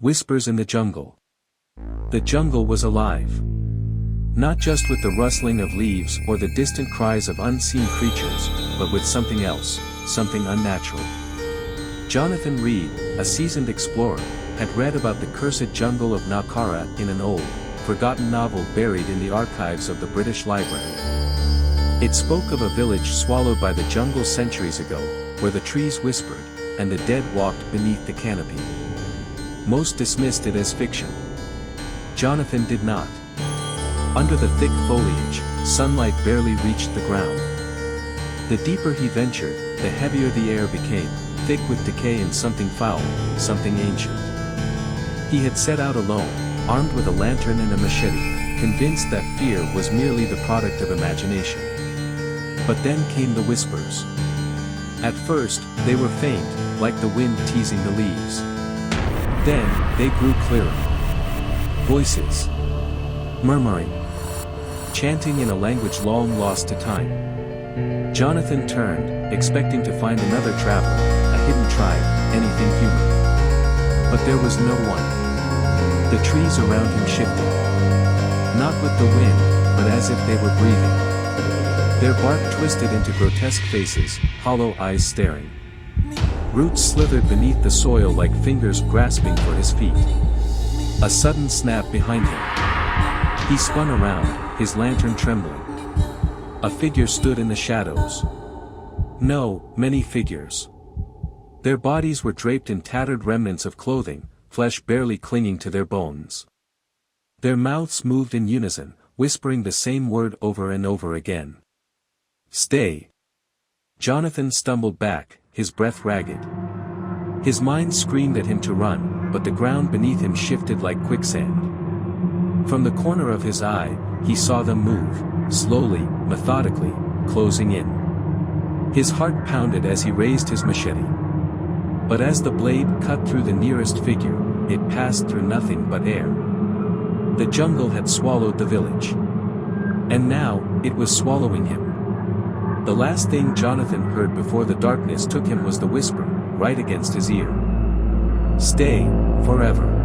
Whispers in the jungle. The jungle was alive. Not just with the rustling of leaves or the distant cries of unseen creatures, but with something else, something unnatural. Jonathan Reed, a seasoned explorer, had read about the cursed jungle of Nakara in an old, forgotten novel buried in the archives of the British Library. It spoke of a village swallowed by the jungle centuries ago, where the trees whispered, and the dead walked beneath the canopy. Most dismissed it as fiction. Jonathan did not. Under the thick foliage, sunlight barely reached the ground. The deeper he ventured, the heavier the air became, thick with decay and something foul, something ancient. He had set out alone, armed with a lantern and a machete, convinced that fear was merely the product of imagination. But then came the whispers. At first, they were faint, like the wind teasing the leaves. Then, they grew clearer. Voices. Murmuring. Chanting in a language long lost to time. Jonathan turned, expecting to find another traveler, a hidden tribe, anything human. But there was no one. The trees around him shifted. Not with the wind, but as if they were breathing. Their bark twisted into grotesque faces, hollow eyes staring. Roots slithered beneath the soil like fingers grasping for his feet. A sudden snap behind him. He spun around, his lantern trembling. A figure stood in the shadows. No, many figures. Their bodies were draped in tattered remnants of clothing, flesh barely clinging to their bones. Their mouths moved in unison, whispering the same word over and over again. Stay. Jonathan stumbled back, his breath ragged. His mind screamed at him to run, but the ground beneath him shifted like quicksand. From the corner of his eye, he saw them move, slowly, methodically, closing in. His heart pounded as he raised his machete. But as the blade cut through the nearest figure, it passed through nothing but air. The jungle had swallowed the village. And now, it was swallowing him. The last thing Jonathan heard before the darkness took him was the whisper, right against his ear. Stay, forever.